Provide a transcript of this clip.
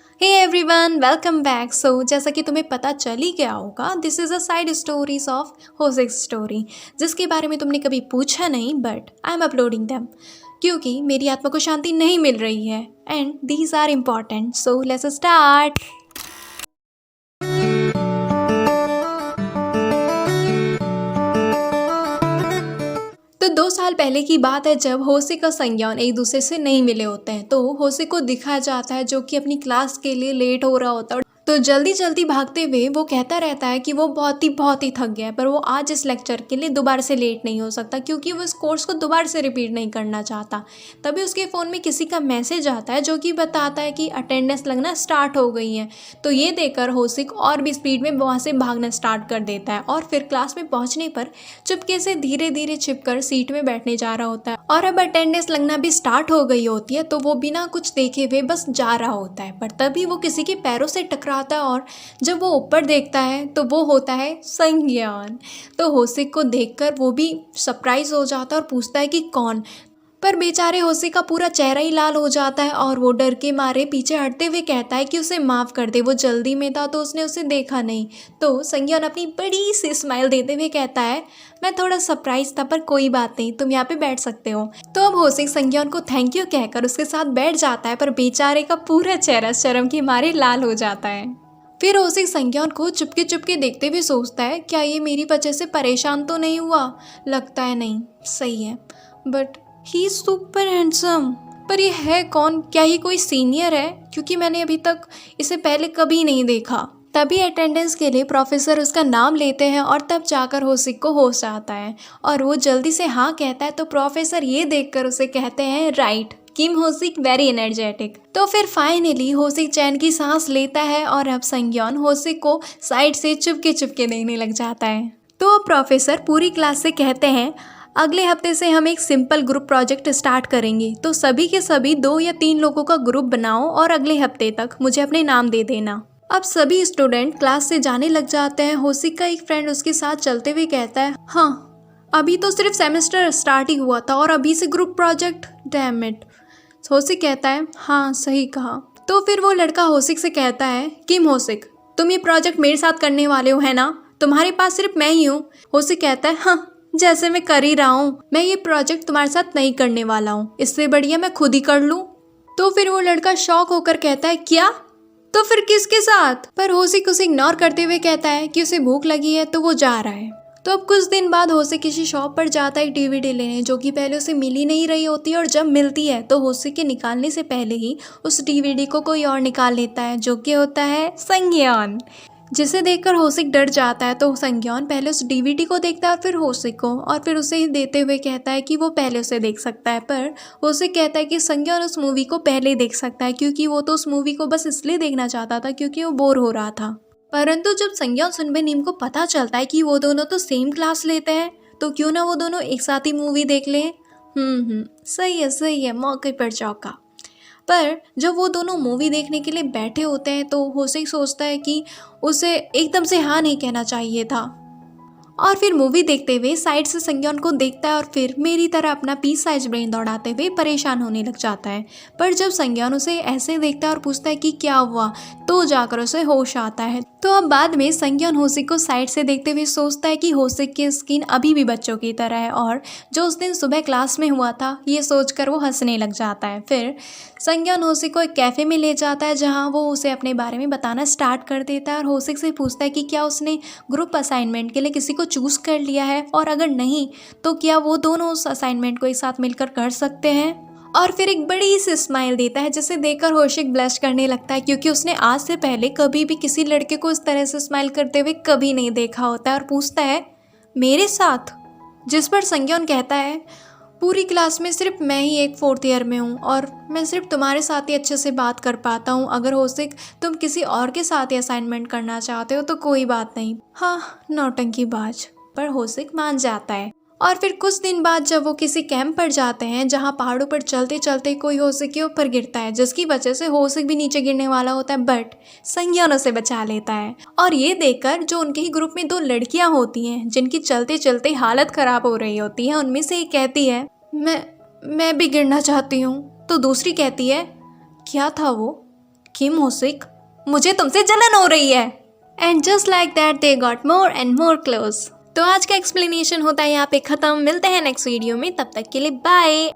Hey everyone, welcome back. जैसा कि तुम्हें पता चल ही गया होगा, this is a side stories of होसिक स्टोरी, जिसके बारे में तुमने कभी पूछा नहीं, but I am uploading them क्योंकि मेरी आत्मा को शांति नहीं मिल रही है and these are important. So let's start. तो 2 साल पहले की बात है, जब होसिक और संज्ञान एक दूसरे से नहीं मिले होते हैं। तो होसिक को दिखाया जाता है जो कि अपनी क्लास के लिए लेट हो रहा होता है। तो जल्दी जल्दी भागते हुए वो कहता रहता है कि वो बहुत ही थक गया है, पर वो आज इस लेक्चर के लिए दोबारा से लेट नहीं हो सकता क्योंकि वो इस कोर्स को दोबारा से रिपीट नहीं करना चाहता। तभी उसके फ़ोन में किसी का मैसेज आता है जो कि बताता है कि अटेंडेंस लगना स्टार्ट हो गई है। तो ये देखकर होसिक और भी स्पीड में वहाँ से भागना स्टार्ट कर देता है और फिर क्लास में पहुँचने पर चुपके से धीरे धीरे छिपकर सीट में बैठने जा रहा होता है। और अब अटेंडेंस लगना भी स्टार्ट हो गई होती है, तो वो बिना कुछ देखे हुए बस जा रहा होता है। पर तभी वो किसी के पैरों से टकराता है और जब वो ऊपर देखता है तो वो होता है संज्ञान। तो होसिक को देखकर वो भी सरप्राइज हो जाता है और पूछता है कि कौन। पर बेचारे होसिक का पूरा चेहरा ही लाल हो जाता है और वो डर के मारे पीछे हटते हुए कहता है कि उसे माफ़ कर दे, वो जल्दी में था तो उसने उसे देखा नहीं। तो संज्ञान अपनी बड़ी सी स्माइल देते हुए कहता है, मैं थोड़ा सरप्राइज था पर कोई बात नहीं, तुम यहाँ पे बैठ सकते हो। तो अब होसिक संज्ञान को थैंक यू कहकर उसके साथ बैठ जाता है, पर बेचारे का पूरा चेहरा शर्म के मारे लाल हो जाता है। फिर होसिक संज्ञान को चुपके चुपके देखते हुए सोचता है, क्या ये मेरी वजह से परेशान तो नहीं हुआ? लगता है नहीं। सही है, but he is super handsome. पर ये है कौन? क्या ये कोई सीनियर है? क्योंकि मैंने अभी तक इसे पहले कभी नहीं देखा। तभी अटेंडेंस के लिए प्रोफेसर उसका नाम लेते हैं और तब जाकर होसिक को होश आता है और वो जल्दी से हाँ कहता है। तो प्रोफेसर ये देखकर उसे कहते हैं, राइट किम होसिक, वेरी एनर्जेटिक। तो फिर फाइनली होसिक चैन की सांस लेता है और अब संज्ञान होसिक को साइड से चुपके चुपके देखने लग जाता है। तो प्रोफेसर पूरी क्लास से कहते हैं, अगले हफ्ते से हम एक सिंपल ग्रुप प्रोजेक्ट स्टार्ट करेंगे, तो सभी के सभी 2 या 3 लोगों का ग्रुप बनाओ और अगले हफ्ते तक मुझे अपने नाम दे देना। अब सभी स्टूडेंट क्लास से जाने लग जाते हैं। होसिक का एक फ्रेंड उसके साथ चलते हुए कहता है, हाँ अभी तो सिर्फ सेमेस्टर स्टार्ट ही हुआ था और अभी से ग्रुप प्रोजेक्ट, डैम इट। होसिक कहता है, हाँ सही कहा। तो फिर वो लड़का होसिक से कहता है, किम होसिक, तुम ये प्रोजेक्ट मेरे साथ करने वाले हो है ना? तुम्हारे पास सिर्फ मैं ही हूँ। होसिक कहता है, हाँ जैसे मैं कर ही रहा हूँ, मैं ये प्रोजेक्ट तुम्हारे साथ नहीं करने वाला हूँ, इससे बढ़िया मैं खुद ही कर लूँ। तो फिर वो लड़का शॉक होकर कहता है, क्या? तो फिर किसके साथ? पर होसिक उसे इग्नोर करते हुए कहता है कि उसे भूख लगी है तो वो जा रहा है। तो अब कुछ दिन बाद होसिक किसी शॉप पर जाता है डीवीडी लेने, जो कि पहले उसे मिल ही नहीं रही होती है और जब मिलती है तो होसिक के निकालने से पहले ही उस डीवीडी को कोई और निकाल लेता है, जो कि होता है संज्ञान। जिसे देखकर होसिक डर जाता है। तो संज्ञान पहले उस डीवीडी को देखता है और फिर होसिक को, और फिर उसे देते हुए कहता है कि वो पहले उसे देख सकता है। पर होसिक कहता है कि संज्ञान उस मूवी को पहले देख सकता है क्योंकि वो तो उस मूवी को बस इसलिए देखना चाहता था क्योंकि वो बोर हो रहा था। परंतु जब संज्ञान सुनबे नीम को पता चलता है कि वो दोनों तो सेम क्लास लेते हैं, तो क्यों ना वो दोनों एक साथ ही मूवी देख लें। सही है, मौके पर चौका। पर जब वो दोनों मूवी देखने के लिए बैठे होते हैं तो होसिक सोचता है कि उसे एकदम से हाँ नहीं कहना चाहिए था, और फिर मूवी देखते हुए साइड से संज्ञान को देखता है और फिर मेरी तरह अपना पीस साइज ब्रेन दौड़ाते हुए परेशान होने लग जाता है। पर जब संज्ञान उसे ऐसे देखता है और पूछता है कि क्या हुआ, तो जाकर उसे होश आता है। तो अब बाद में संज्ञान होसिक को साइड से देखते हुए सोचता है कि होसिक की स्किन अभी भी बच्चों की तरह है और जो उस दिन सुबह क्लास में हुआ था, ये सोचकर वो हंसने लग जाता है। फिर संज्ञान होसिक को एक कैफ़े में ले जाता है जहाँ वो उसे अपने बारे में बताना स्टार्ट कर देता है और होसिक से पूछता है कि क्या उसने ग्रुप असाइनमेंट के लिए किसी को चूज़ कर लिया है, और अगर नहीं तो क्या वो दोनों उस असाइनमेंट को एक साथ मिलकर कर सकते हैं। और फिर एक बड़ी सी स्माइल देता है जिसे देखकर होसिक ब्लश करने लगता है क्योंकि उसने आज से पहले कभी भी किसी लड़के को इस तरह से स्माइल करते हुए कभी नहीं देखा होता है, और पूछता है, मेरे साथ? जिस पर संज्ञान कहता है, पूरी क्लास में सिर्फ मैं ही एक 4th ईयर में हूँ और मैं सिर्फ तुम्हारे साथ ही अच्छे से बात कर पाता हूँ। अगर होसिक तुम किसी और के साथ ही असाइनमेंट करना चाहते हो तो कोई बात नहीं। हाँ नौटंकीबाज। पर होसिक मान जाता है। और फिर कुछ दिन बाद जब वो किसी कैंप पर जाते हैं जहाँ पहाड़ों पर चलते चलते कोई होसिक के ऊपर गिरता है, जिसकी वजह से होसिक भी नीचे गिरने वाला होता है, बट संज्ञान उसे बचा लेता है। और ये देखकर जो उनके ही ग्रुप में 2 लड़कियां होती हैं जिनकी चलते चलते हालत खराब हो रही होती है, उनमें से एक कहती है, मैं भी गिरना चाहती हूँ। तो दूसरी कहती है, क्या था वो? किम होसिक, मुझे तुमसे जलन हो रही है। And just like that they got more and more close. तो आज का एक्सप्लेनेशन होता है यहाँ पे खत्म। मिलते हैं नेक्स्ट वीडियो में, तब तक के लिए बाय।